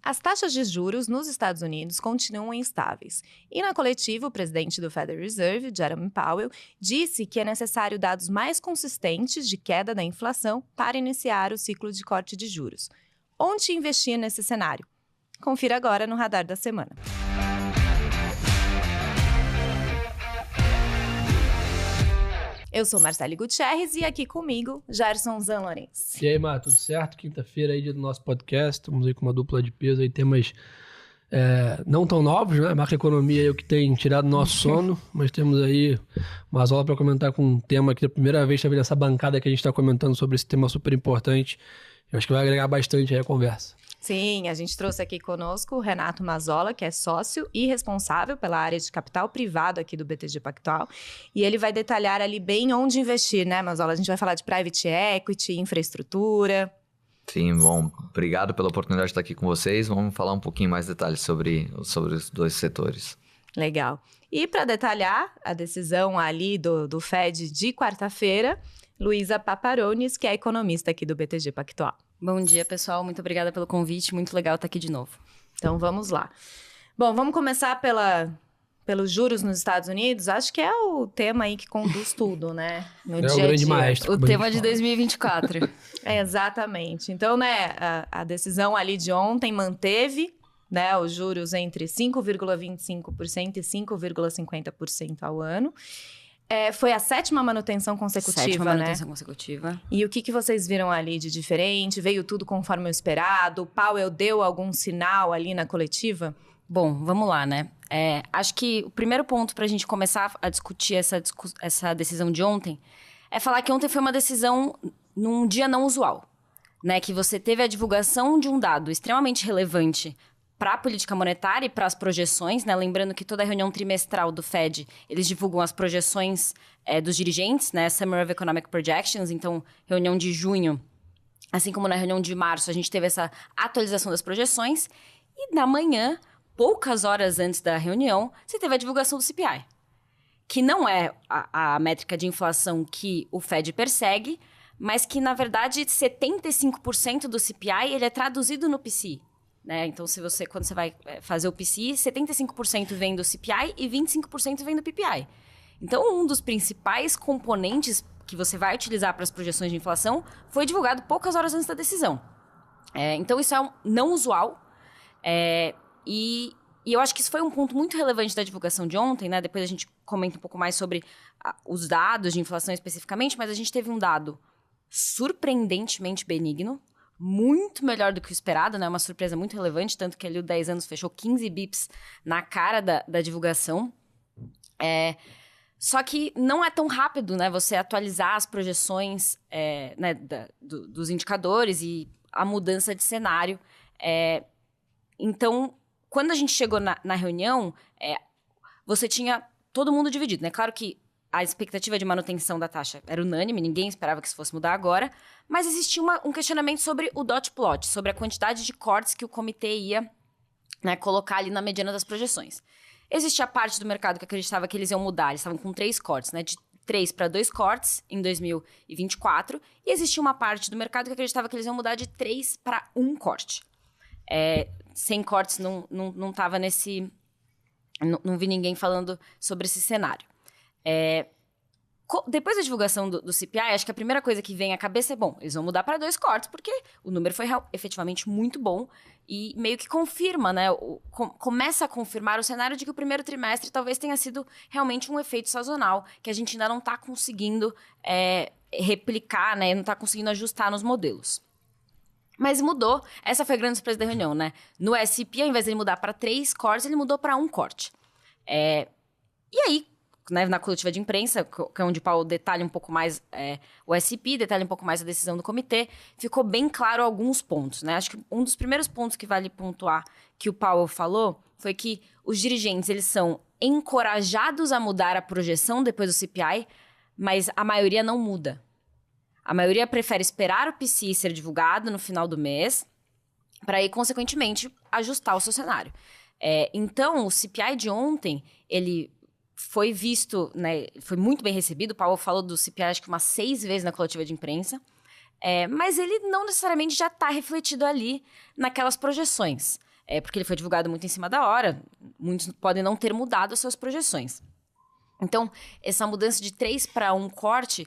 As taxas de juros nos Estados Unidos continuam instáveis. E na coletiva, o presidente do Federal Reserve, Jerome Powell, disse que é necessário dados mais consistentes de queda da inflação para iniciar o ciclo de corte de juros. Onde investir nesse cenário? Confira agora no Radar da Semana. Eu sou Marcele Gutierrez e aqui comigo, Gerson Zanlorenz. E aí, Mar, tudo certo? Quinta-feira aí do nosso podcast, estamos aí com uma dupla de peso, aí temas não tão novos, né? Macroeconomia é o que tem tirado nosso sono, mas temos aí umas aulas para comentar com um tema que é a primeira vez que está vendo essa bancada que a gente está comentando sobre esse tema super importante. Eu acho que vai agregar bastante aí a conversa. Sim, a gente trouxe aqui conosco o Renato Mazzola, que é sócio e responsável pela área de capital privado aqui do BTG Pactual. E ele vai detalhar ali bem onde investir, né, Mazzola? A gente vai falar de private equity, infraestrutura. Sim, bom, obrigado pela oportunidade de estar aqui com vocês. Vamos falar um pouquinho mais detalhes sobre os dois setores. Legal. E para detalhar a decisão ali do Fed de quarta-feira, Luísa Paparones, que é economista aqui do BTG Pactual. Bom dia, pessoal. Muito obrigada pelo convite. Muito legal estar aqui de novo. Então, vamos lá. Bom, vamos começar pelos juros nos Estados Unidos. Acho que é o tema aí que conduz tudo, né? No dia o grande maestro. O tema de 2024. Exatamente. Então, né, a decisão ali de ontem manteve, né, os juros entre 5,25% e 5,50% ao ano. Foi a sétima manutenção consecutiva, consecutiva. E o que vocês viram ali de diferente? Veio tudo conforme o esperado? O Powell deu algum sinal ali na coletiva? Bom, vamos lá, né? Acho que o primeiro ponto para a gente começar a discutir essa decisão de ontem é falar que ontem foi uma decisão num dia não usual, né? Que você teve a divulgação de um dado extremamente relevante para a política monetária e para as projeções, né? Lembrando que toda a reunião trimestral do Fed, eles divulgam as projeções dos dirigentes, né? Summary of Economic Projections, então, reunião de junho, assim como na reunião de março, a gente teve essa atualização das projeções. E na manhã, poucas horas antes da reunião, você teve a divulgação do CPI, que não é a métrica de inflação que o Fed persegue, mas que, na verdade, 75% do CPI ele é traduzido no PCI. Né? Então, quando você vai fazer o PCI, 75% vem do CPI e 25% vem do PPI. Então, um dos principais componentes que você vai utilizar para as projeções de inflação foi divulgado poucas horas antes da decisão. Então, isso é não usual. E eu acho que isso foi um ponto muito relevante da divulgação de ontem, né? Depois a gente comenta um pouco mais sobre os dados de inflação especificamente, mas a gente teve um dado surpreendentemente benigno, muito melhor do que o esperado, né? Uma surpresa muito relevante, tanto que ali o 10 anos fechou 15 bips na cara da divulgação. Só que não é tão rápido, né? Você atualizar as projeções né, dos indicadores e a mudança de cenário. Então, quando a gente chegou na reunião, você tinha todo mundo dividido, né? Claro que a expectativa de manutenção da taxa era unânime, ninguém esperava que isso fosse mudar agora, mas existia um questionamento sobre o dot plot, sobre a quantidade de cortes que o comitê ia, né, colocar ali na mediana das projeções. Existia parte do mercado que acreditava que eles iam mudar, eles estavam com 3 cortes, né, de 3 para 2 cortes em 2024, e existia uma parte do mercado que acreditava que eles iam mudar de 3 para 1 corte. Sem cortes não estava nesse... Não vi ninguém falando sobre esse cenário. Depois da divulgação do CPI, acho que a primeira coisa que vem à cabeça é, bom, eles vão mudar para 2 cortes, porque o número foi efetivamente muito bom e meio que confirma, né? Começa a confirmar o cenário de que o primeiro trimestre talvez tenha sido realmente um efeito sazonal, que a gente ainda não está conseguindo replicar, né? Não está conseguindo ajustar nos modelos. Mas mudou, essa foi a grande surpresa da reunião, né? No S&P, ao invés de ele mudar para 3 cortes, ele mudou para 1 corte. E aí, né, na coletiva de imprensa, que é onde o Powell detalha um pouco mais o S&P, detalha um pouco mais a decisão do comitê, ficou bem claro alguns pontos, né? Acho que um dos primeiros pontos que vale pontuar que o Powell falou foi que os dirigentes, eles são encorajados a mudar a projeção depois do CPI, mas a maioria não muda. A maioria prefere esperar o PCI ser divulgado no final do mês para aí, consequentemente, ajustar o seu cenário. Então, o CPI de ontem, ele foi visto, né, foi muito bem recebido. O Powell falou do CPI acho que umas 6 vezes na coletiva de imprensa. Mas ele não necessariamente já está refletido ali naquelas projeções. porque ele foi divulgado muito em cima da hora, muitos podem não ter mudado as suas projeções. Então, essa mudança de 3 para 1 corte,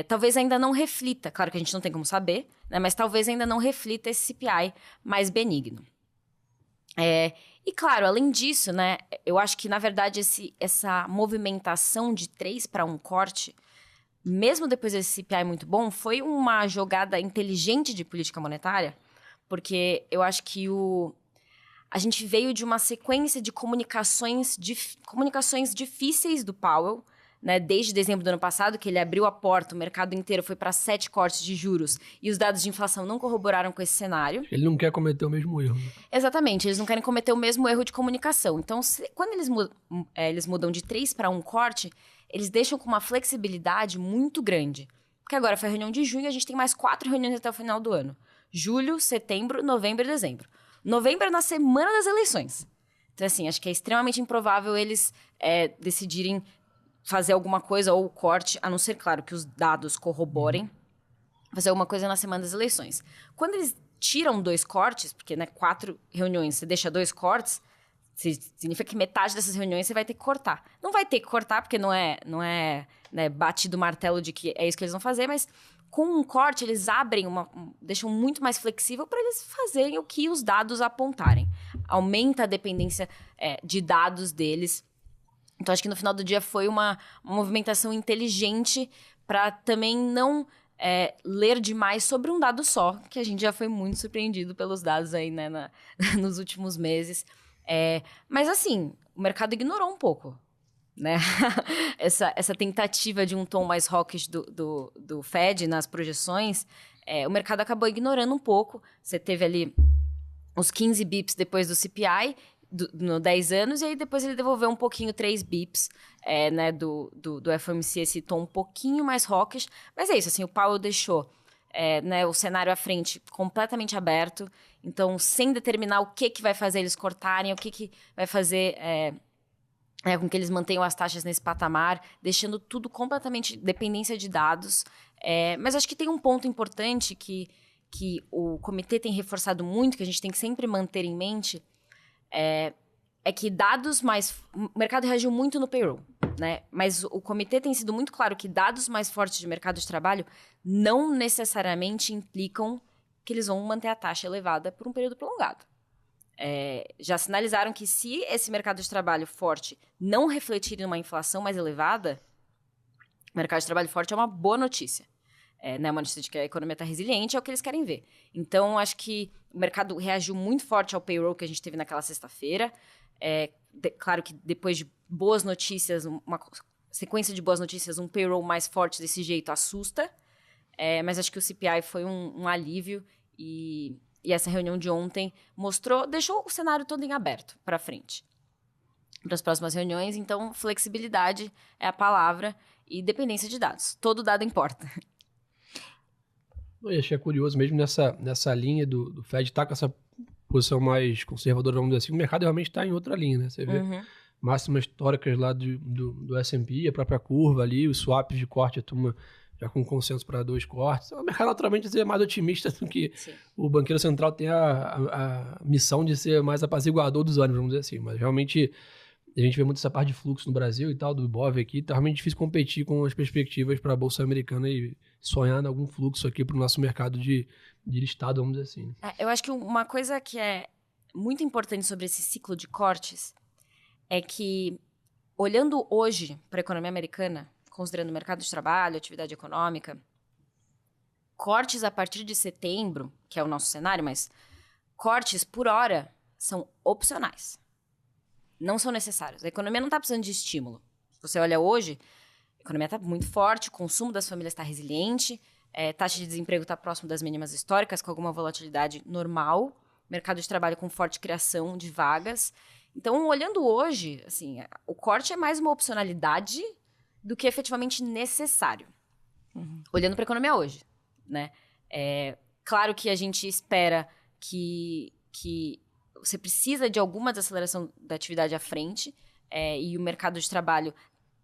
talvez ainda não reflita, claro que a gente não tem como saber, né, mas talvez ainda não reflita esse CPI mais benigno. E claro, além disso, né, eu acho que, na verdade, essa movimentação de 3 para 1 corte, mesmo depois desse CPI muito bom, foi uma jogada inteligente de política monetária, porque eu acho que a gente veio de uma sequência de comunicações difíceis do Powell, né, desde dezembro do ano passado, que ele abriu a porta, o mercado inteiro foi para 7 cortes de juros e os dados de inflação não corroboraram com esse cenário. Ele não quer cometer o mesmo erro. Né? Exatamente, eles não querem cometer o mesmo erro de comunicação. Então, quando eles mudam de 3 para 1 corte, eles deixam com uma flexibilidade muito grande. Porque agora foi a reunião de junho e a gente tem mais 4 reuniões até o final do ano. Julho, setembro, novembro e dezembro. Novembro é na semana das eleições. Então, assim, acho que é extremamente improvável eles decidirem fazer alguma coisa ou corte, a não ser, claro, que os dados corroborem, fazer alguma coisa na semana das eleições. Quando eles tiram 2 cortes, porque, né, 4 reuniões, você deixa 2 cortes, significa que metade dessas reuniões você vai ter que cortar. Não vai ter que cortar, porque não é né, batido o martelo de que é isso que eles vão fazer, mas com um corte eles abrem deixam muito mais flexível para eles fazerem o que os dados apontarem. Aumenta a dependência de dados deles. Então, acho que no final do dia foi uma movimentação inteligente para também não ler demais sobre um dado só, que a gente já foi muito surpreendido pelos dados aí, né, nos últimos meses. Mas, assim, o mercado ignorou um pouco, né? essa tentativa de um tom mais hawkish do Fed nas projeções, o mercado acabou ignorando um pouco. Você teve ali os 15 bips depois do CPI, no 10 anos, e aí depois ele devolveu um pouquinho, 3 bips, né, do FOMC, esse tom um pouquinho mais hawkish. Mas é isso, assim, o Powell deixou né, o cenário à frente completamente aberto, então sem determinar o que vai fazer eles cortarem, o que vai fazer com que eles mantenham as taxas nesse patamar, deixando tudo completamente dependência de dados. Mas acho que tem um ponto importante que o comitê tem reforçado muito, que a gente tem que sempre manter em mente, que dados mais... O mercado reagiu muito no payroll, né? Mas o comitê tem sido muito claro que dados mais fortes de mercado de trabalho não necessariamente implicam que eles vão manter a taxa elevada por um período prolongado. Já sinalizaram que se esse mercado de trabalho forte não refletir em uma inflação mais elevada, o mercado de trabalho forte é uma boa notícia. Né, uma notícia de que a economia está resiliente, é o que eles querem ver. Então, acho que o mercado reagiu muito forte ao payroll que a gente teve naquela sexta-feira. Claro que depois de boas notícias, uma sequência de boas notícias, um payroll mais forte desse jeito assusta. Mas acho que o CPI foi um alívio e essa reunião de ontem deixou o cenário todo em aberto para frente. Para as próximas reuniões, então, flexibilidade é a palavra e dependência de dados. Todo dado importa. Eu achei curioso mesmo nessa linha do Fed estar com essa posição mais conservadora, vamos dizer assim, o mercado realmente está em outra linha, né? Você vê máximas históricas lá do S&P, a própria curva ali, os swaps de corte, a turma já com consenso para 2 cortes. O mercado naturalmente é mais otimista do que o banqueiro central tem a missão de ser mais apaziguador dos ânimos, vamos dizer assim, mas realmente a gente vê muito essa parte de fluxo no Brasil e tal, do Ibov aqui, tá realmente difícil competir com as perspectivas para a Bolsa Americana e sonhar em algum fluxo aqui para o nosso mercado de listado, vamos dizer assim. Eu acho que uma coisa que é muito importante sobre esse ciclo de cortes é que, olhando hoje para a economia americana, considerando o mercado de trabalho, atividade econômica, cortes a partir de setembro, que é o nosso cenário, mas cortes por hora são opcionais. Não são necessários. A economia não está precisando de estímulo. Se você olha hoje, a economia está muito forte, o consumo das famílias está resiliente, taxa de desemprego está próximo das mínimas históricas, com alguma volatilidade normal, mercado de trabalho com forte criação de vagas. Então, olhando hoje, assim, o corte é mais uma opcionalidade do que efetivamente necessário. Olhando para a economia hoje, né? Claro que a gente espera que você precisa de alguma desaceleração da atividade à frente, e o mercado de trabalho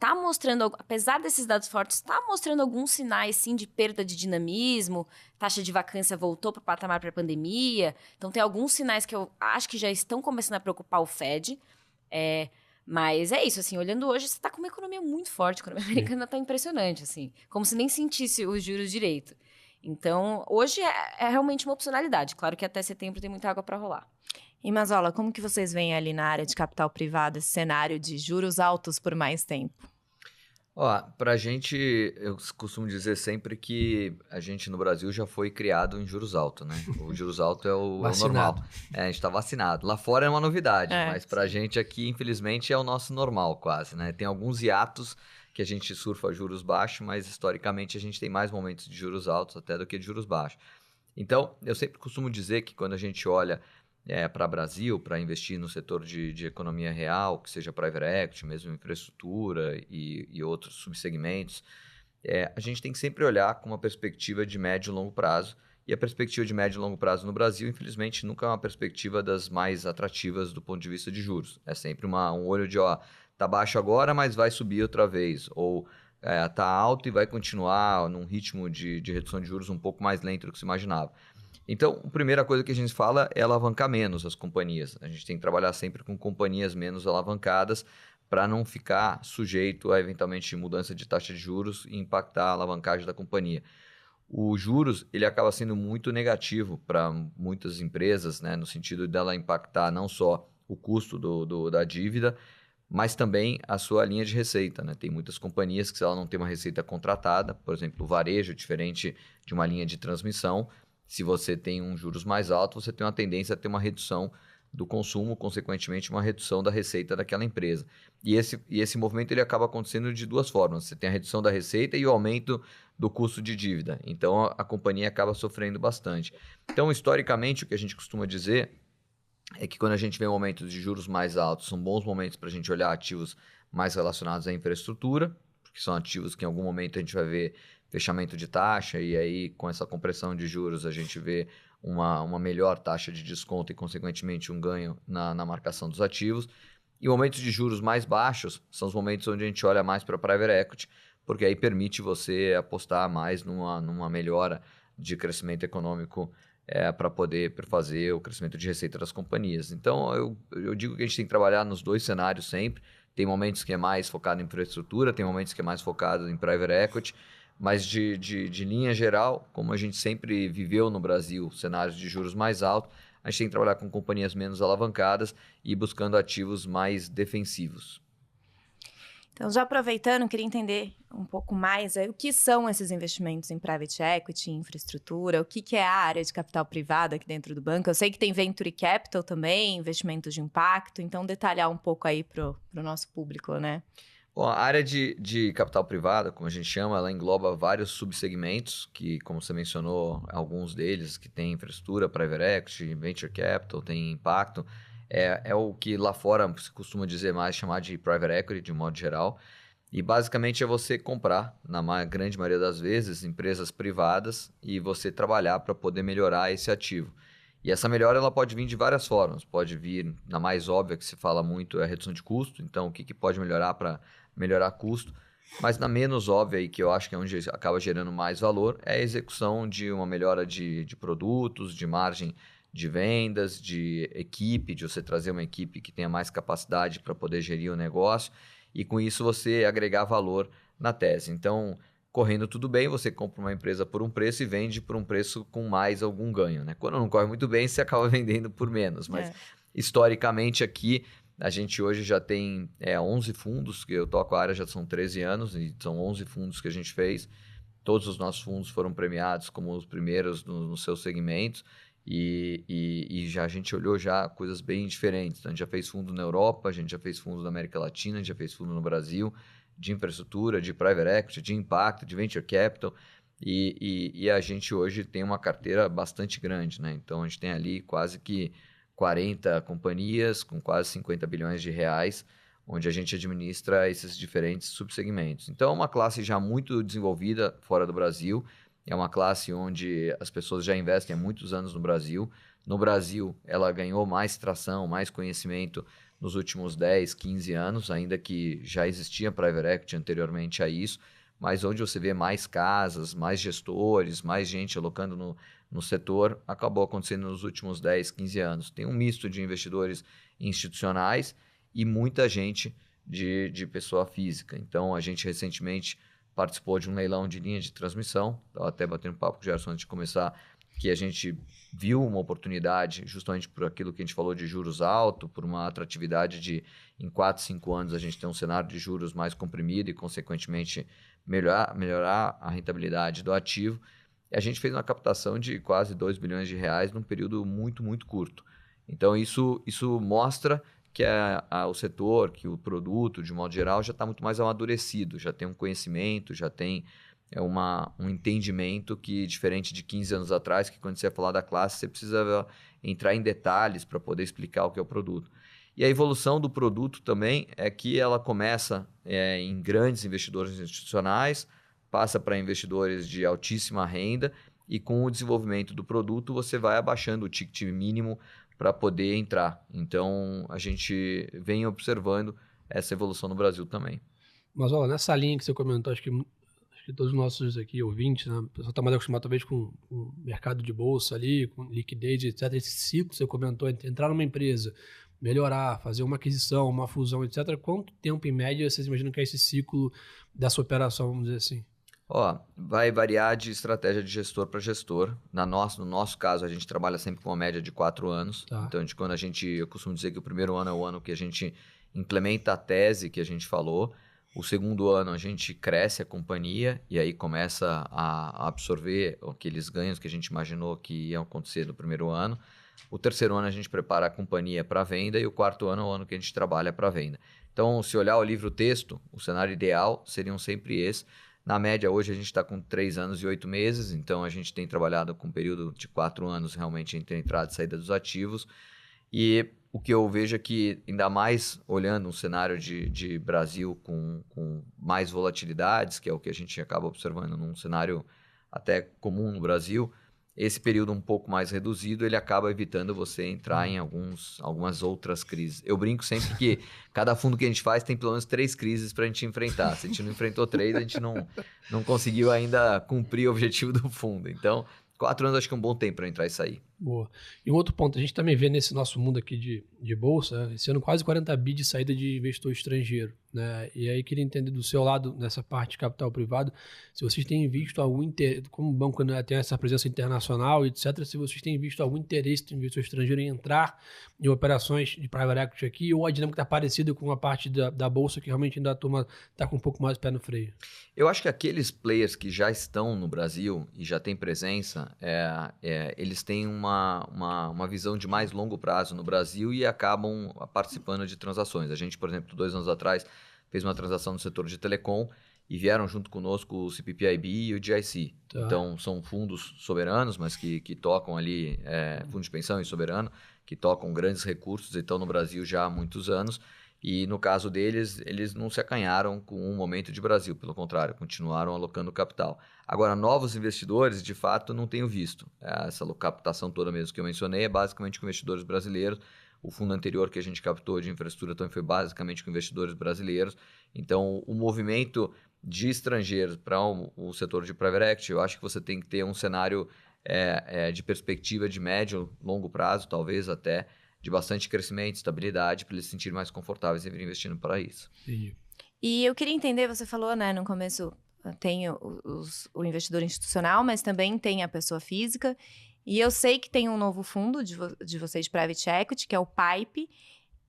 tá mostrando, apesar desses dados fortes, tá mostrando alguns sinais, sim, de perda de dinamismo, taxa de vacância voltou para o patamar pré-pandemia, então tem alguns sinais que eu acho que já estão começando a preocupar o Fed, mas é isso, assim, olhando hoje, você tá com uma economia muito forte, a economia americana tá impressionante, assim, como se nem sentisse os juros direito. Então, hoje é realmente uma opcionalidade, claro que até setembro tem muita água para rolar. E Mazola, como que vocês veem ali na área de capital privado esse cenário de juros altos por mais tempo? Pra gente, eu costumo dizer sempre que a gente no Brasil já foi criado em juros altos, né? O juros alto é o normal. A gente tá vacinado. Lá fora é uma novidade, mas pra gente aqui, infelizmente, é o nosso normal quase, né? Tem alguns hiatos que a gente surfa juros baixos, mas historicamente a gente tem mais momentos de juros altos até do que de juros baixos. Então, eu sempre costumo dizer que quando a gente olha para o Brasil, para investir no setor de economia real, que seja private equity, mesmo infraestrutura e outros subsegmentos, a gente tem que sempre olhar com uma perspectiva de médio e longo prazo. E a perspectiva de médio e longo prazo no Brasil, infelizmente, nunca é uma perspectiva das mais atrativas do ponto de vista de juros. É sempre um olho de, tá baixo agora, mas vai subir outra vez. Ou tá alto e vai continuar num ritmo de redução de juros um pouco mais lento do que se imaginava. Então, a primeira coisa que a gente fala é alavancar menos as companhias. A gente tem que trabalhar sempre com companhias menos alavancadas para não ficar sujeito a, eventualmente, mudança de taxa de juros e impactar a alavancagem da companhia. O juros, ele acaba sendo muito negativo para muitas empresas, né, no sentido dela impactar não só o custo da dívida, mas também a sua linha de receita, né? Tem muitas companhias que, se ela não tem uma receita contratada, por exemplo, o varejo, diferente de uma linha de transmissão, se você tem um juros mais alto, você tem uma tendência a ter uma redução do consumo, consequentemente uma redução da receita daquela empresa. E esse movimento ele acaba acontecendo de duas formas. Você tem a redução da receita e o aumento do custo de dívida. Então, a companhia acaba sofrendo bastante. Então, historicamente, o que a gente costuma dizer é que quando a gente vê momentos de juros mais altos, são bons momentos para a gente olhar ativos mais relacionados à infraestrutura, porque são ativos que em algum momento a gente vai ver fechamento de taxa, e aí com essa compressão de juros a gente vê uma melhor taxa de desconto e, consequentemente, um ganho na marcação dos ativos. E momentos de juros mais baixos são os momentos onde a gente olha mais para private equity, porque aí permite você apostar mais numa melhora de crescimento econômico para poder fazer o crescimento de receita das companhias. Então, eu digo que a gente tem que trabalhar nos dois cenários sempre. Tem momentos que é mais focado em infraestrutura, tem momentos que é mais focado em private equity, mas de linha geral, como a gente sempre viveu no Brasil, cenários de juros mais altos, a gente tem que trabalhar com companhias menos alavancadas e buscando ativos mais defensivos. Então, já aproveitando, queria entender um pouco mais o que são esses investimentos em private equity, em infraestrutura, o que é a área de capital privado aqui dentro do banco. Eu sei que tem venture capital também, investimentos de impacto, então detalhar um pouco aí para o nosso público, né? Bom, a área de capital privado, como a gente chama, ela engloba vários subsegmentos, que, como você mencionou, alguns deles que tem infraestrutura, private equity, venture capital, tem impacto. É o que lá fora se costuma dizer mais, chamar de private equity, de modo geral. E basicamente é você comprar, na grande maioria das vezes, empresas privadas e você trabalhar para poder melhorar esse ativo. E essa melhora ela pode vir de várias formas. Pode vir, na mais óbvia que se fala muito, é a redução de custo. Então, o que pode melhorar para melhorar custo? Mas na menos óbvia, e que eu acho que é onde acaba gerando mais valor, é a execução de uma melhora de produtos, de margem de vendas, de equipe, de você trazer uma equipe que tenha mais capacidade para poder gerir o negócio. E com isso você agregar valor na tese. Então, correndo tudo bem, você compra uma empresa por um preço e vende por um preço com mais algum ganho, né? Quando não corre muito bem, você acaba vendendo por menos. Mas, historicamente, aqui, a gente hoje já tem 11 fundos, que eu toco a área já são 13 anos, e são 11 fundos que a gente fez. Todos os nossos fundos foram premiados como os primeiros nos seus segmentos. E já a gente olhou já coisas bem diferentes. Então, a gente já fez fundo na Europa, a gente já fez fundo na América Latina, a gente já fez fundo no Brasil, de infraestrutura, de private equity, de impacto, de venture capital, e a gente hoje tem uma carteira bastante grande, né? Então, a gente tem ali quase que 40 companhias com quase 50 bilhões de reais, onde a gente administra esses diferentes subsegmentos. Então, é uma classe já muito desenvolvida fora do Brasil, é uma classe onde as pessoas já investem há muitos anos no Brasil. No Brasil, ela ganhou mais tração, mais conhecimento nos últimos 10, 15 anos, ainda que já existia Private Equity anteriormente a isso, mas onde você vê mais casas, mais gestores, mais gente alocando no setor, acabou acontecendo nos últimos 10, 15 anos. Tem um misto de investidores institucionais e muita gente de pessoa física. Então, a gente recentemente participou de um leilão de linha de transmissão, estava até batendo um papo com o Gerson antes de começar, que a gente viu uma oportunidade justamente por aquilo que a gente falou de juros altos, por uma atratividade de, em 4, 5 anos, a gente ter um cenário de juros mais comprimido e, consequentemente, melhorar a rentabilidade do ativo. E a gente fez uma captação de quase 2 bilhões de reais num período muito, muito curto. Então, isso mostra que o setor, que o produto, de modo geral, já está muito mais amadurecido, já tem um conhecimento, já tem um entendimento que, diferente de 15 anos atrás, que quando você ia falar da classe, você precisava entrar em detalhes para poder explicar o que é o produto. E a evolução do produto também é que ela começa em grandes investidores institucionais, passa para investidores de altíssima renda e com o desenvolvimento do produto você vai abaixando o ticket mínimo para poder entrar. Então, a gente vem observando essa evolução no Brasil também. Mas, olha, nessa linha que você comentou, acho que todos os nossos aqui ouvintes, né, o pessoal está mais acostumado talvez com o mercado de bolsa ali, com liquidez, etc. Esse ciclo que você comentou, entrar numa empresa, melhorar, fazer uma aquisição, uma fusão, etc. Quanto tempo, em média, vocês imaginam que é esse ciclo dessa operação, vamos dizer assim? Vai variar de estratégia de gestor para gestor. No nosso caso, a gente trabalha sempre com uma média de 4 anos. Tá. Então, eu costumo dizer que o primeiro ano é o ano que a gente implementa a tese que a gente falou. O segundo ano, a gente cresce a companhia e aí começa a absorver aqueles ganhos que a gente imaginou que iam acontecer no primeiro ano. O terceiro ano, a gente prepara a companhia para venda e o quarto ano é o ano que a gente trabalha para venda. Então, se olhar o livro-texto, o cenário ideal seriam sempre esse. Na média, hoje, a gente está com 3 anos e 8 meses, então a gente tem trabalhado com um período de 4 anos realmente entre a entrada e saída dos ativos. E o que eu vejo é que, ainda mais olhando um cenário de Brasil com mais volatilidades, que é o que a gente acaba observando num cenário até comum no Brasil, esse período um pouco mais reduzido, ele acaba evitando você entrar em algumas outras crises. Eu brinco sempre que cada fundo que a gente faz tem pelo menos 3 crises para a gente enfrentar. Se a gente não enfrentou 3, a gente não conseguiu ainda cumprir o objetivo do fundo. Então, 4 anos acho que é um bom tempo para entrar e sair. Boa. E um outro ponto, a gente também vê nesse nosso mundo aqui de bolsa, esse ano quase 40 bi de saída de investidor estrangeiro, né? E aí queria entender do seu lado, nessa parte de capital privado, se vocês têm visto algum interesse, como o banco, né, tem essa presença internacional, etc., se vocês têm visto algum interesse do investidor estrangeiro em entrar em operações de private equity aqui, ou a dinâmica está parecida com a parte da bolsa, que realmente ainda a turma está com um pouco mais pé no freio? Eu acho que aqueles players que já estão no Brasil e já têm presença, eles têm uma visão de mais longo prazo no Brasil e acabam participando de transações. A gente, por exemplo, 2 anos atrás, fez uma transação no setor de telecom e vieram junto conosco o CPPIB e o GIC. Tá. Então, são fundos soberanos, mas que tocam ali, fundo de pensão e soberano, que tocam grandes recursos e estão no Brasil já há muitos anos. E no caso deles, eles não se acanharam com um momento de Brasil, pelo contrário, continuaram alocando capital. Agora, novos investidores, de fato, não tenho visto. Essa captação toda mesmo que eu mencionei é basicamente com investidores brasileiros. O fundo anterior que a gente captou de infraestrutura também foi basicamente com investidores brasileiros. Então, o movimento de estrangeiros para o setor de private equity, eu acho que você tem que ter um cenário de perspectiva de médio, longo prazo, talvez até, de bastante crescimento, estabilidade, para eles se sentirem mais confortáveis em vir investindo para isso. Entendi. E eu queria entender, você falou, né, no começo, tem o investidor institucional, mas também tem a pessoa física. E eu sei que tem um novo fundo de vocês de Private Equity, que é o PIPE,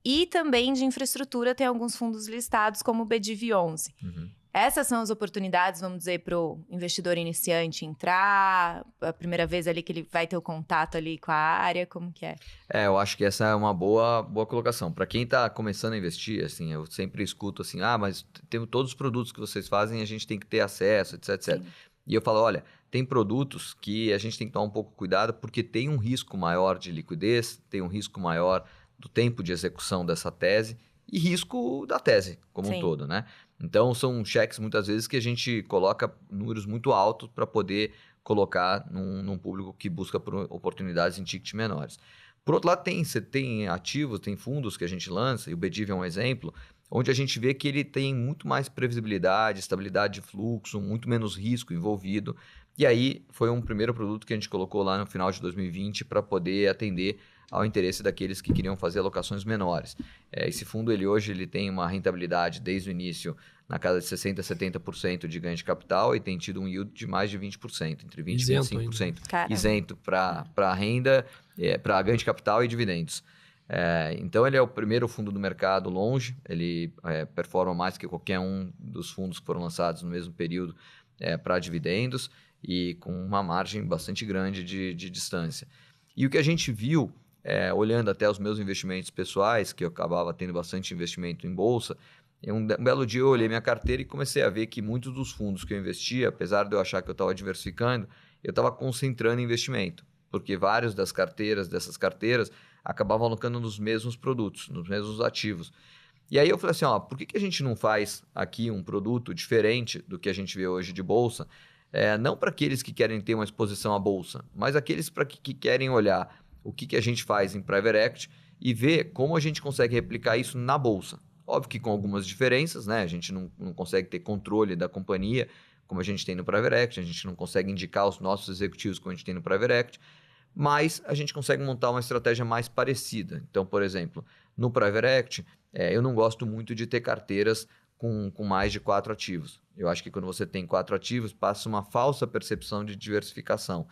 e também de infraestrutura tem alguns fundos listados, como o BDIV11. Uhum. Essas são as oportunidades, vamos dizer, para o investidor iniciante entrar, a primeira vez ali que ele vai ter o contato ali com a área, como que é? Eu acho que essa é uma boa colocação. Para quem está começando a investir, assim, eu sempre escuto assim, mas tem todos os produtos que vocês fazem, a gente tem que ter acesso, etc, etc. Sim. E eu falo, olha, tem produtos que a gente tem que tomar um pouco de cuidado porque tem um risco maior de liquidez, tem um risco maior do tempo de execução dessa tese e risco da tese como um todo, né? Então, são cheques muitas vezes que a gente coloca números muito altos para poder colocar num público que busca por oportunidades em tickets menores. Por outro lado, você tem ativos, tem fundos que a gente lança, e o BDIV é um exemplo, onde a gente vê que ele tem muito mais previsibilidade, estabilidade de fluxo, muito menos risco envolvido. E aí foi um primeiro produto que a gente colocou lá no final de 2020 para poder atender ao interesse daqueles que queriam fazer alocações menores. Esse fundo hoje ele tem uma rentabilidade desde o início na casa de 60% a 70% de ganho de capital e tem tido um yield de mais de 20%, entre 20% e 25%. Isento para renda, para ganho de capital e dividendos. Então ele é o primeiro fundo do mercado longe, ele performa mais que qualquer um dos fundos que foram lançados no mesmo período para dividendos e com uma margem bastante grande de distância. E o que a gente viu, olhando até os meus investimentos pessoais, que eu acabava tendo bastante investimento em bolsa, um belo dia eu olhei minha carteira e comecei a ver que muitos dos fundos que eu investia, apesar de eu achar que eu estava diversificando, eu estava concentrando em investimento, porque várias dessas carteiras acabavam alocando nos mesmos produtos, nos mesmos ativos. E aí eu falei assim, por que a gente não faz aqui um produto diferente do que a gente vê hoje de bolsa? Não para aqueles que querem ter uma exposição à bolsa, mas aqueles que querem olhar o que a gente faz em Private Equity e ver como a gente consegue replicar isso na bolsa. Óbvio que com algumas diferenças, né? A gente não consegue ter controle da companhia como a gente tem no Private Equity, a gente não consegue indicar os nossos executivos como a gente tem no Private Equity, mas a gente consegue montar uma estratégia mais parecida. Então, por exemplo, no Private Equity, eu não gosto muito de ter carteiras com mais de 4 ativos. Eu acho que quando você tem 4 ativos, passa uma falsa percepção de diversificação,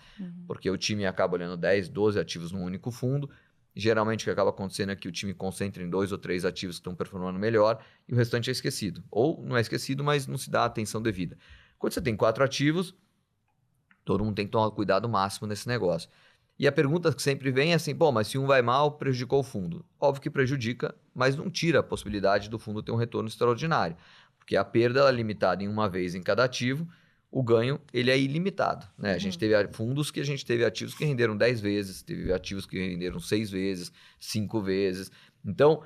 porque o time acaba olhando 10, 12 ativos num único fundo. Geralmente o que acaba acontecendo é que o time concentra em 2 ou 3 ativos que estão performando melhor e o restante é esquecido. Ou não é esquecido, mas não se dá a atenção devida. Quando você tem 4 ativos, todo mundo tem que tomar cuidado máximo nesse negócio. E a pergunta que sempre vem é assim, mas se um vai mal, prejudicou o fundo. Óbvio que prejudica, mas não tira a possibilidade do fundo ter um retorno extraordinário. Porque a perda ela é limitada em uma vez em cada ativo, o ganho ele é ilimitado. Né? A gente teve fundos que a gente teve ativos que renderam 10 vezes, teve ativos que renderam 6 vezes, 5 vezes. Então,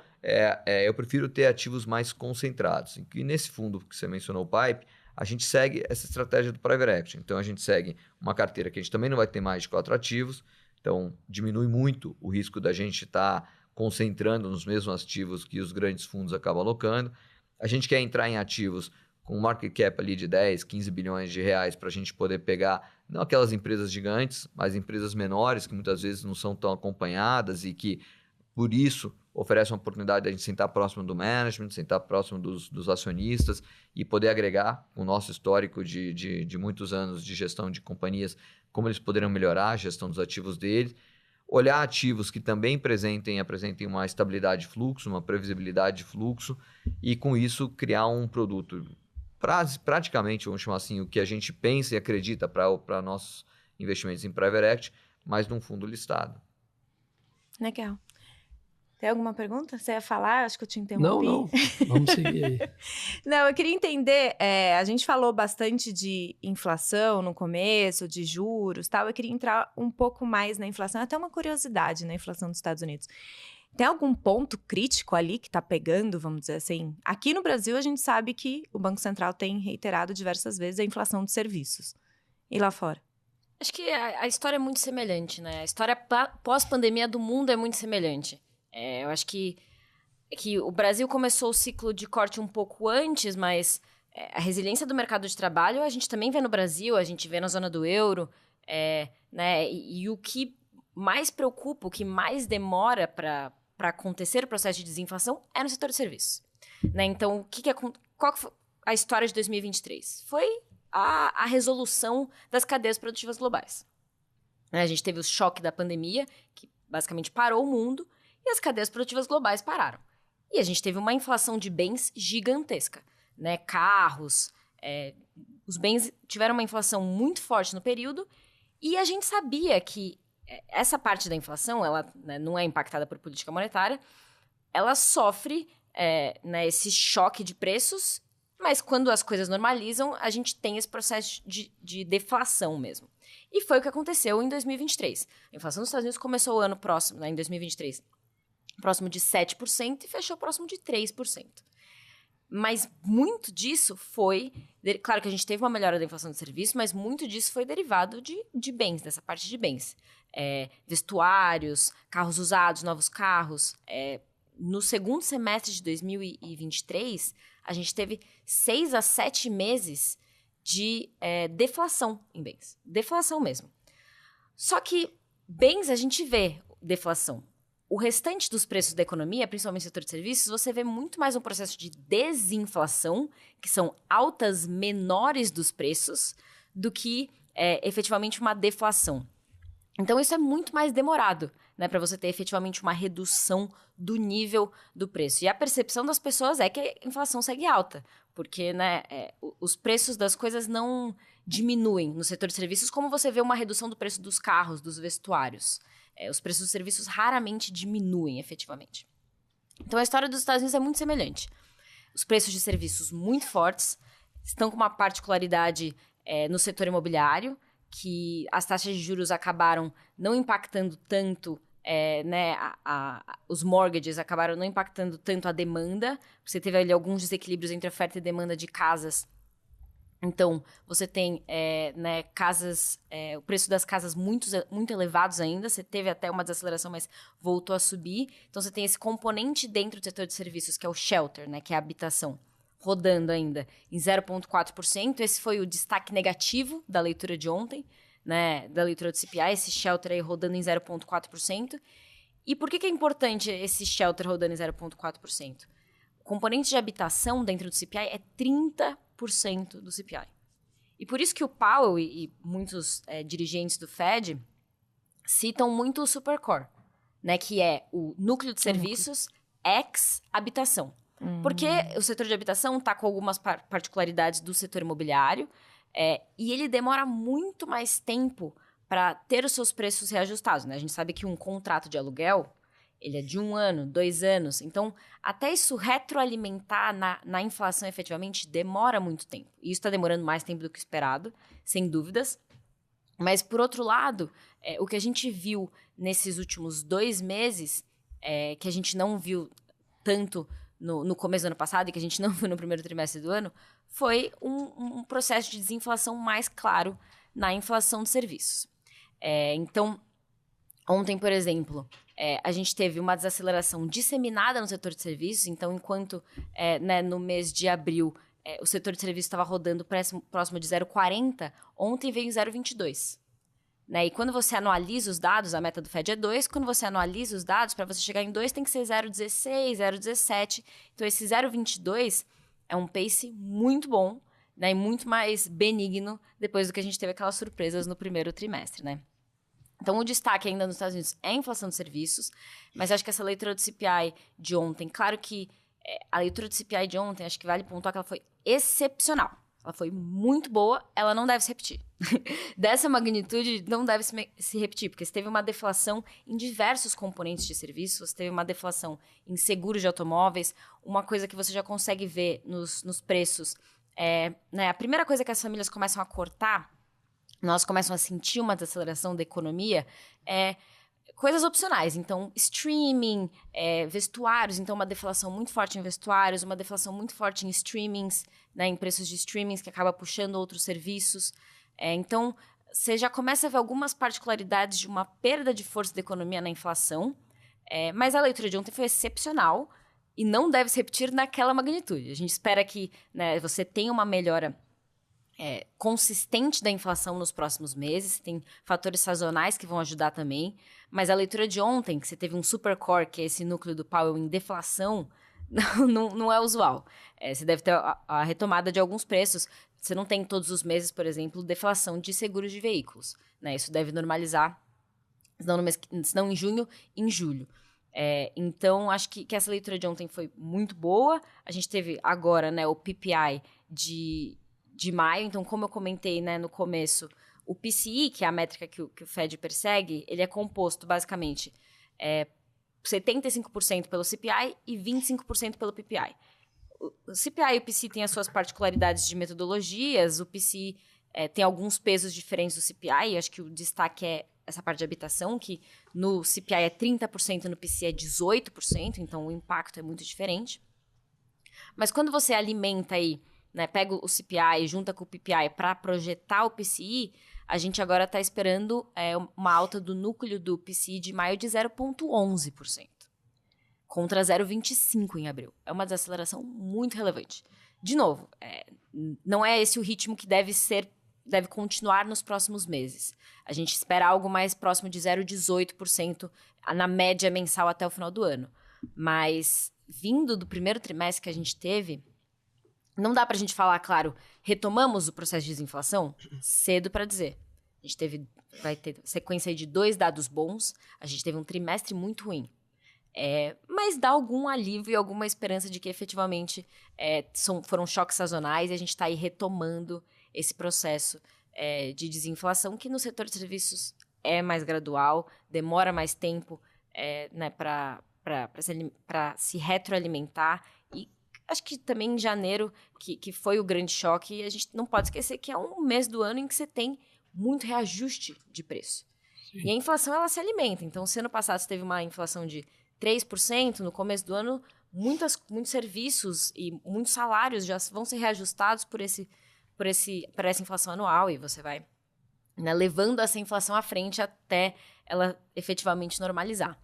eu prefiro ter ativos mais concentrados. E nesse fundo que você mencionou, o PIPE, a gente segue essa estratégia do Private Equity. Então, a gente segue uma carteira que a gente também não vai ter mais de 4 ativos. Então, diminui muito o risco da gente estar concentrando nos mesmos ativos que os grandes fundos acabam alocando. A gente quer entrar em ativos com market cap ali de 10, 15 bilhões de reais para a gente poder pegar, não aquelas empresas gigantes, mas empresas menores que muitas vezes não são tão acompanhadas e que, por isso, oferecem uma oportunidade de a gente sentar próximo do management, sentar próximo dos acionistas e poder agregar o nosso histórico de muitos anos de gestão de companhias, como eles poderiam melhorar a gestão dos ativos deles. Olhar ativos que também apresentem uma estabilidade de fluxo, uma previsibilidade de fluxo e, com isso, criar um produto praticamente, vamos chamar assim, o que a gente pensa e acredita para nossos investimentos em Private Equity, mas num fundo listado. Legal. Tem alguma pergunta? Você ia falar? Acho que eu te interrompi. Não. Vamos seguir aí. Não, eu queria entender, a gente falou bastante de inflação no começo, de juros e tal. Eu queria entrar um pouco mais na inflação, até uma curiosidade na inflação dos Estados Unidos. Tem algum ponto crítico ali que está pegando, vamos dizer assim? Aqui no Brasil, a gente sabe que o Banco Central tem reiterado diversas vezes a inflação de serviços. E lá fora? Acho que a história é muito semelhante, né? A história pós-pandemia do mundo é muito semelhante. Eu acho que o Brasil começou o ciclo de corte um pouco antes, mas a resiliência do mercado de trabalho a gente também vê no Brasil, a gente vê na zona do euro, né? E o que mais preocupa, o que mais demora para acontecer o processo de desinflação é no setor de serviços. Né? Então, qual que foi a história de 2023? Foi a resolução das cadeias produtivas globais. A gente teve o choque da pandemia, que basicamente parou o mundo, e as cadeias produtivas globais pararam. E a gente teve uma inflação de bens gigantesca. Né? Carros, os bens tiveram uma inflação muito forte no período, e a gente sabia que essa parte da inflação, ela, né, não é impactada por política monetária, ela sofre esse choque de preços, mas quando as coisas normalizam, a gente tem esse processo de deflação mesmo. E foi o que aconteceu em 2023. A inflação dos Estados Unidos começou o ano próximo, né, em 2023, próximo de 7% e fechou próximo de 3%. Mas muito disso foi... Claro que a gente teve uma melhora da inflação de serviço, mas muito disso foi derivado de bens, dessa parte de bens. Vestuários, carros usados, novos carros. No segundo semestre de 2023, a gente teve 6 a 7 meses de deflação em bens. Deflação mesmo. Só que bens a gente vê deflação. O restante dos preços da economia, principalmente no setor de serviços, você vê muito mais um processo de desinflação, que são altas menores dos preços, do que efetivamente uma deflação. Então, isso é muito mais demorado, né, para você ter efetivamente uma redução do nível do preço. E a percepção das pessoas é que a inflação segue alta, porque, né, os preços das coisas não diminuem no setor de serviços, como você vê uma redução do preço dos carros, dos vestuários. Os preços dos serviços raramente diminuem, efetivamente. Então, a história dos Estados Unidos é muito semelhante. Os preços de serviços muito fortes estão com uma particularidade no setor imobiliário, que as taxas de juros acabaram não impactando tanto, os mortgages acabaram não impactando tanto a demanda. Você teve ali alguns desequilíbrios entre oferta e demanda de casas. Então, você tem casas, o preço das casas muito elevados ainda. Você teve até uma desaceleração, mas voltou a subir. Então, você tem esse componente dentro do setor de serviços, que é o shelter, né, que é a habitação, rodando ainda em 0,4%. Esse foi o destaque negativo da leitura de ontem, né, da leitura do CPI, esse shelter aí rodando em 0,4%. E por que é importante esse shelter rodando em 0,4%? O componente de habitação dentro do CPI é 30% do CPI. E por isso que o Powell e muitos dirigentes do Fed citam muito o Supercore, né, que é o núcleo de serviços ex-habitação. Porque o setor de habitação está com algumas particularidades do setor imobiliário e ele demora muito mais tempo para ter os seus preços reajustados, né? A gente sabe que um contrato de aluguel, ele é de 1 ano, 2 anos. Então, até isso retroalimentar na inflação efetivamente demora muito tempo. E isso está demorando mais tempo do que esperado, sem dúvidas. Mas, por outro lado, o que a gente viu nesses últimos 2 meses, que a gente não viu tanto no começo do ano passado e que a gente não viu no primeiro trimestre do ano, foi um processo de desinflação mais claro na inflação de serviços. Então, ontem, por exemplo, a gente teve uma desaceleração disseminada no setor de serviços. Então, enquanto no mês de abril o setor de serviços estava rodando próximo de 0,40, ontem veio em 0,22. Né? E quando você anualiza os dados, a meta do Fed é 2, quando você anualiza os dados, para você chegar em 2 tem que ser 0,16, 0,17. Então, esse 0,22 é um pace muito bom, né? E muito mais benigno depois do que a gente teve aquelas surpresas no primeiro trimestre, né? Então, o destaque ainda nos Estados Unidos é a inflação de serviços, mas acho que essa leitura do CPI de ontem, claro que a leitura do CPI de ontem, acho que vale pontuar que ela foi excepcional. Ela foi muito boa, ela não deve se repetir. Dessa magnitude, não deve se repetir, porque você teve uma deflação em diversos componentes de serviços, você teve uma deflação em seguros de automóveis, uma coisa que você já consegue ver nos preços. A primeira coisa que as famílias começam a cortar, nós começam a sentir uma desaceleração da economia, coisas opcionais. Então, streaming, vestuários. Então, uma deflação muito forte em vestuários, uma deflação muito forte em streamings, né, em preços de streamings, que acaba puxando outros serviços. Então, você já começa a ver algumas particularidades de uma perda de força da economia na inflação. Mas a leitura de ontem foi excepcional e não deve se repetir naquela magnitude. A gente espera que, né, você tenha uma melhora consistente da inflação nos próximos meses. Tem fatores sazonais que vão ajudar também. Mas a leitura de ontem, que você teve um supercore, que é esse núcleo do Powell em deflação, não é usual. Você deve ter a retomada de alguns preços. Você não tem todos os meses, por exemplo, deflação de seguros de veículos, né? Isso deve normalizar, senão em junho, em julho. Então, acho que essa leitura de ontem foi muito boa. A gente teve agora, né, o PPI de maio. Então, como eu comentei, né, no começo, o PCI, que é a métrica que o Fed persegue, ele é composto, basicamente, 75% pelo CPI e 25% pelo PPI. O CPI e o PCI têm as suas particularidades de metodologias. O PCI tem alguns pesos diferentes do CPI. Acho que o destaque é essa parte de habitação, que no CPI é 30%, no PCI é 18%. Então, o impacto é muito diferente. Mas quando você alimenta aí, né, pega o CPI, junta com o PPI para projetar o PCI, a gente agora está esperando uma alta do núcleo do PCI de maio de 0,11%, contra 0,25% em abril. É uma desaceleração muito relevante. De novo, não é esse o ritmo que deve continuar nos próximos meses. A gente espera algo mais próximo de 0,18% na média mensal até o final do ano. Mas, vindo do primeiro trimestre que a gente teve, não dá para a gente falar, claro, retomamos o processo de desinflação? Cedo para dizer. A gente vai ter sequência aí de 2 dados bons, a gente teve um trimestre muito ruim. Mas dá algum alívio e alguma esperança de que efetivamente foram choques sazonais e a gente está aí retomando esse processo de desinflação, que no setor de serviços é mais gradual, demora mais tempo né, para se retroalimentar. E acho que também em janeiro, que foi o grande choque, a gente não pode esquecer que é um mês do ano em que você tem muito reajuste de preço. Sim. E a inflação, ela se alimenta. Então, se ano passado você teve uma inflação de 3%, no começo do ano, muitos serviços e muitos salários já vão ser reajustados por essa inflação anual, e você vai, né, levando essa inflação à frente até ela efetivamente normalizar.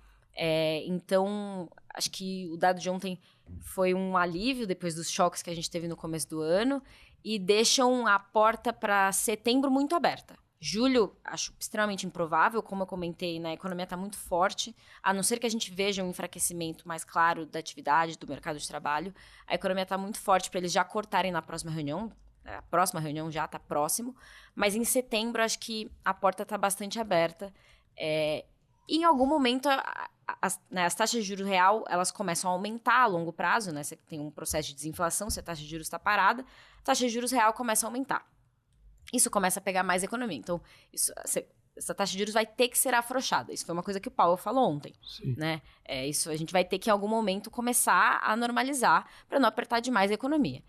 Então, acho que o dado de ontem foi um alívio depois dos choques que a gente teve no começo do ano e deixam a porta para setembro muito aberta. Julho, acho extremamente improvável, como eu comentei, né, a economia está muito forte, a não ser que a gente veja um enfraquecimento mais claro da atividade, do mercado de trabalho, a economia está muito forte para eles já cortarem na próxima reunião, a próxima reunião já está próximo, mas em setembro acho que a porta está bastante aberta. E em algum momento as taxas de juros real elas começam a aumentar a longo prazo, né? Você tem um processo de desinflação, se a taxa de juros está parada, a taxa de juros real começa a aumentar. Isso começa a pegar mais economia. Então, essa taxa de juros vai ter que ser afrouxada. Isso foi uma coisa que o Powell falou ontem. Né? Isso a gente vai ter que, em algum momento, começar a normalizar para não apertar demais a economia.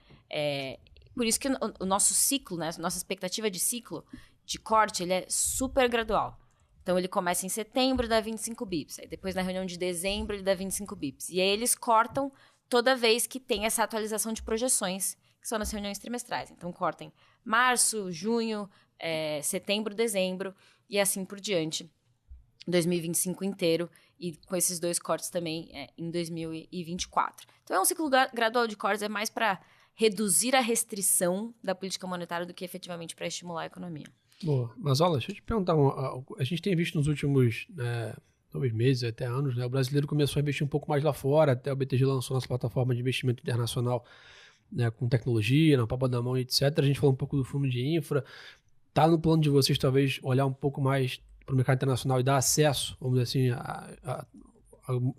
Por isso que o nosso ciclo, né, nossa expectativa de ciclo de corte, ele é super gradual. Então, ele começa em setembro e dá 25 bips. Aí, depois, na reunião de dezembro, ele dá 25 bips. E aí, eles cortam toda vez que tem essa atualização de projeções, que são nas reuniões trimestrais. Então, cortem março, junho, setembro, dezembro e assim por diante. 2025 inteiro e com esses 2 cortes também em 2024. Então, é um ciclo gradual de cortes, é mais para reduzir a restrição da política monetária do que efetivamente para estimular a economia. Boa. Mas, olha, deixa eu te perguntar, a gente tem visto nos últimos talvez meses, até anos, né, o brasileiro começou a investir um pouco mais lá fora, até o BTG lançou nossa plataforma de investimento internacional, né, com tecnologia, na palma da mão, etc. A gente falou um pouco do fundo de infra. Está no plano de vocês, talvez, olhar um pouco mais para o mercado internacional e dar acesso, vamos dizer assim, a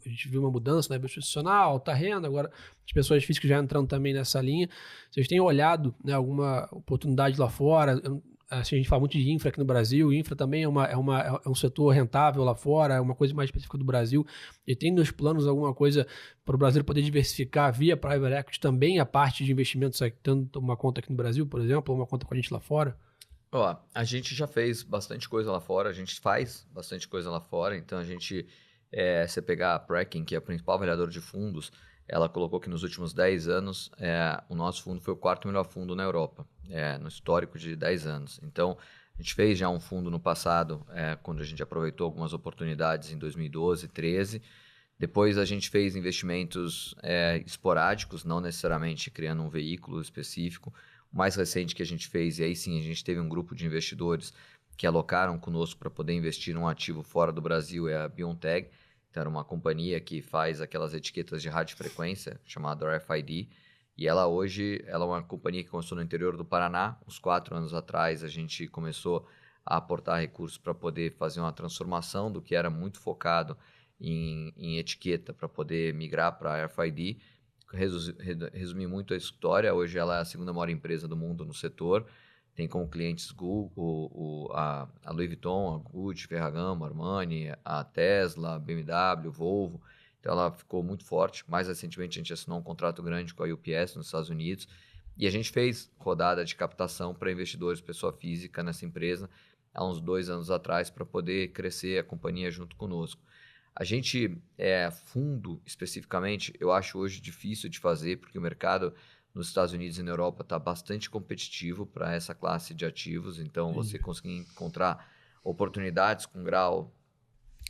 gente viu uma mudança na institucional, alta renda, agora as pessoas físicas já entrando também nessa linha. Vocês têm olhado, né, alguma oportunidade lá fora? Assim, a gente fala muito de infra aqui no Brasil, infra também é um setor rentável lá fora, é uma coisa mais específica do Brasil, e tem nos planos alguma coisa para o brasileiro poder diversificar via private equity também a parte de investimentos, tanto uma conta aqui no Brasil, por exemplo, ou uma conta com a gente lá fora? A gente já fez bastante coisa lá fora, a gente faz bastante coisa lá fora, então a gente, você pegar a Preqin, que é a principal avaliadora de fundos, ela colocou que nos últimos 10 anos o nosso fundo foi o 4º melhor fundo na Europa, no histórico de 10 anos. Então, a gente fez já um fundo no passado, quando a gente aproveitou algumas oportunidades em 2012, 2013. Depois a gente fez investimentos esporádicos, não necessariamente criando um veículo específico. O mais recente que a gente fez, e aí sim a gente teve um grupo de investidores que alocaram conosco para poder investir num ativo fora do Brasil, é a BioNTech. Então, era uma companhia que faz aquelas etiquetas de radiofrequência, chamada RFID, e ela hoje é uma companhia que começou no interior do Paraná. Uns 4 anos atrás, a gente começou a aportar recursos para poder fazer uma transformação do que era muito focado em etiqueta para poder migrar para RFID. Resumir muito a história, hoje ela é a 2ª maior empresa do mundo no setor, tem como clientes a Louis Vuitton, a Gucci, Ferragamo, Armani, a Tesla, a BMW, Volvo. Então ela ficou muito forte. Mais recentemente a gente assinou um contrato grande com a UPS nos Estados Unidos e a gente fez rodada de captação para investidores, pessoa física nessa empresa há uns 2 anos atrás para poder crescer a companhia junto conosco. A gente, fundo especificamente, eu acho hoje difícil de fazer, porque o mercado nos Estados Unidos e na Europa está bastante competitivo para essa classe de ativos, então você conseguir encontrar oportunidades com grau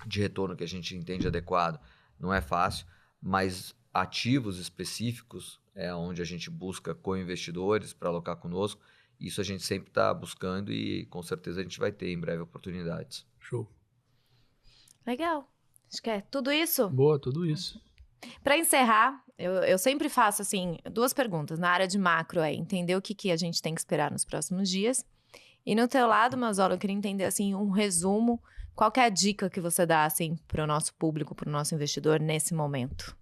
de retorno que a gente entende adequado não é fácil, mas ativos específicos é onde a gente busca co-investidores para alocar conosco. Isso a gente sempre está buscando e com certeza a gente vai ter em breve oportunidades. Show. Legal. Acho que é tudo isso. Boa, tudo isso. Para encerrar, eu sempre faço assim 2 perguntas. Na área de macro entender o que a gente tem que esperar nos próximos dias. E no teu lado, Mazola, eu queria entender assim um resumo. Qual que é a dica que você dá assim para o nosso público, para o nosso investidor nesse momento?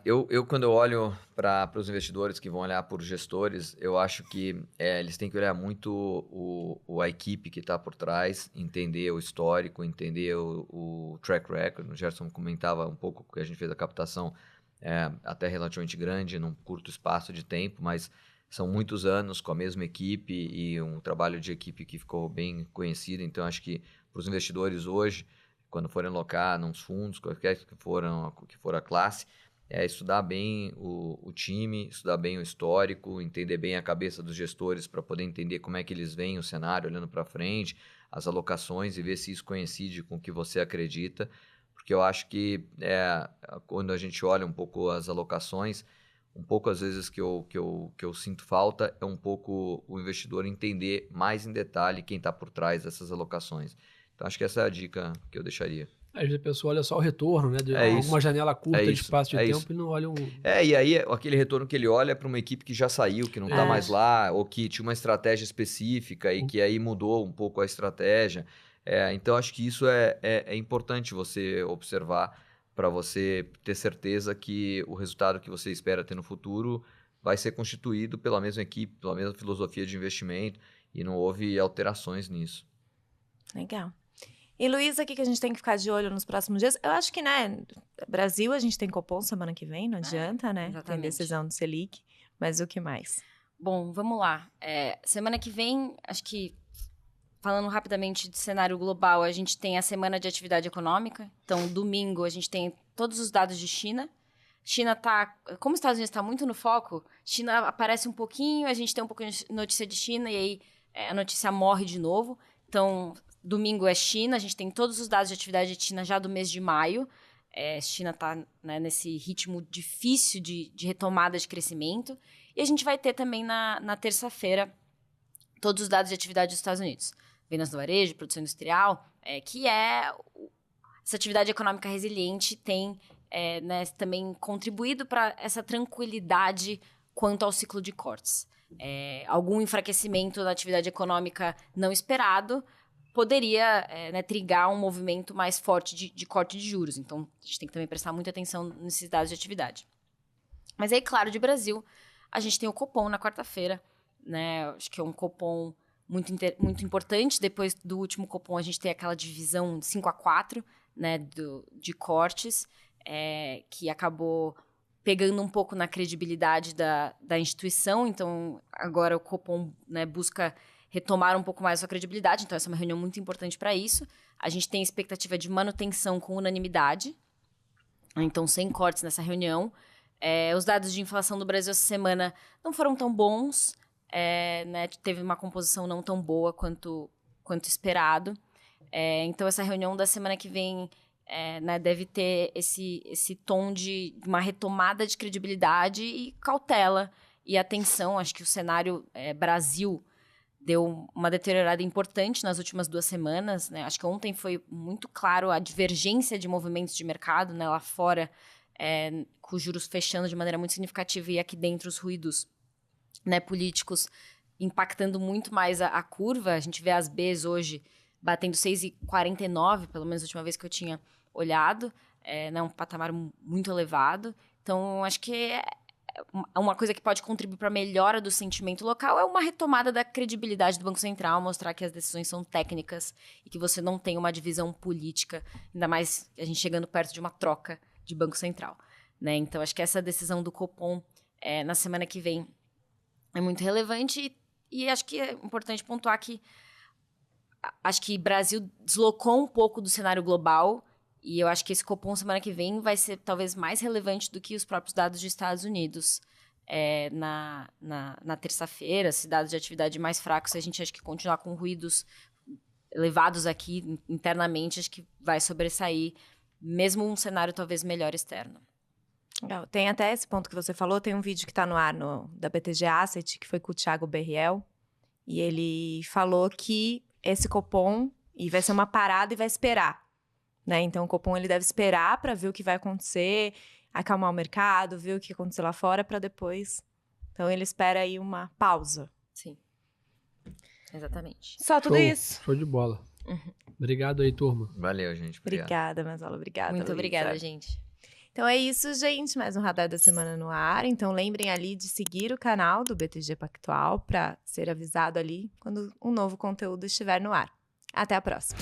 Eu quando eu olho para os investidores que vão olhar por gestores, eu acho que eles têm que olhar muito a equipe que está por trás, entender o histórico, entender o track record. O Gerson comentava um pouco que a gente fez a captação até relativamente grande, num curto espaço de tempo, mas são muitos anos com a mesma equipe e um trabalho de equipe que ficou bem conhecido. Então, acho que para os investidores hoje, quando forem alocar nos fundos, qualquer que for a classe, estudar bem o time, estudar bem o histórico, entender bem a cabeça dos gestores para poder entender como é que eles veem o cenário olhando para frente, as alocações e ver se isso coincide com o que você acredita. Porque eu acho que quando a gente olha um pouco as alocações, um pouco às vezes que eu sinto falta é um pouco o investidor entender mais em detalhe quem está por trás dessas alocações. Então acho que essa é a dica que eu deixaria. Às vezes a pessoa olha só o retorno, né? De uma janela curta de espaço de tempo e não olha E aí aquele retorno que ele olha é para uma equipe que já saiu, que não está mais lá, ou que tinha uma estratégia específica e que aí mudou um pouco a estratégia. Então acho que isso é importante você observar para você ter certeza que o resultado que você espera ter no futuro vai ser constituído pela mesma equipe, pela mesma filosofia de investimento e não houve alterações nisso. Legal. E, Luísa, o que a gente tem que ficar de olho nos próximos dias? Eu acho que, né, Brasil, a gente tem Copom semana que vem, não adianta, né? Exatamente. Tem decisão do Selic, mas o que mais? Bom, vamos lá. Semana que vem, acho que, falando rapidamente de cenário global, a gente tem a semana de atividade econômica. Então, domingo, a gente tem todos os dados de China. China tá... Como os Estados Unidos está muito no foco, China aparece um pouquinho, a gente tem um pouquinho de notícia de China e aí a notícia morre de novo. Então, domingo é China, a gente tem todos os dados de atividade de China já do mês de maio. China está nesse ritmo difícil de retomada de crescimento. E a gente vai ter também na terça-feira todos os dados de atividade dos Estados Unidos. Vendas do varejo, produção industrial, que essa atividade econômica resiliente tem também contribuído para essa tranquilidade quanto ao ciclo de cortes. Algum enfraquecimento da atividade econômica não esperado poderia trigar um movimento mais forte de corte de juros. Então, a gente tem que também prestar muita atenção nesses dados de atividade. Mas aí, claro, de Brasil, a gente tem o Copom na quarta-feira, né? Acho que é um Copom muito importante. Depois do último Copom, a gente tem aquela divisão 5-4, né, de cortes, que acabou pegando um pouco na credibilidade da instituição. Então, agora o Copom, né, busca retomar um pouco mais a sua credibilidade. Então, essa é uma reunião muito importante para isso. A gente tem expectativa de manutenção com unanimidade. Então, sem cortes nessa reunião. Os dados de inflação do Brasil essa semana não foram tão bons. Né, teve uma composição não tão boa quanto esperado. Então, essa reunião da semana que vem né, deve ter esse tom de uma retomada de credibilidade e cautela e atenção. Acho que o cenário Brasil deu uma deteriorada importante nas últimas 2 semanas. Né? Acho que ontem foi muito claro a divergência de movimentos de mercado, né, lá fora, com os juros fechando de maneira muito significativa e aqui dentro os ruídos, né, políticos impactando muito mais a curva. A gente vê as Bs hoje batendo 6,49, pelo menos a última vez que eu tinha olhado, né, um patamar muito elevado. Então, acho que uma coisa que pode contribuir para a melhora do sentimento local é uma retomada da credibilidade do Banco Central, mostrar que as decisões são técnicas e que você não tem uma divisão política, ainda mais a gente chegando perto de uma troca de Banco Central. Né? Então, acho que essa decisão do Copom na semana que vem é muito relevante e acho que é importante pontuar que acho que o Brasil deslocou um pouco do cenário global e eu acho que esse Copom semana que vem vai ser talvez mais relevante do que os próprios dados dos Estados Unidos na terça-feira. Se dados de atividade mais fracos, a gente acha que continuar com ruídos elevados aqui internamente, acho que vai sobressair, mesmo um cenário talvez melhor externo. Legal. Tem até esse ponto que você falou, tem um vídeo que está no ar da BTG Asset, que foi com o Thiago Berriel, e ele falou que esse Copom vai ser uma parada e vai esperar, né? Então o Copom ele deve esperar para ver o que vai acontecer, acalmar o mercado, ver o que aconteceu lá fora para depois. Então ele espera aí uma pausa. Sim. Exatamente. Só tudo isso. Show de bola. Obrigado aí, turma. Valeu, gente. Obrigada, Mazola. Obrigada, Muito Luísa. obrigada, gente. Então é isso, gente. Mais um Radar da Semana no ar. Então lembrem ali de seguir o canal do BTG Pactual para ser avisado ali quando um novo conteúdo estiver no ar. Até a próxima.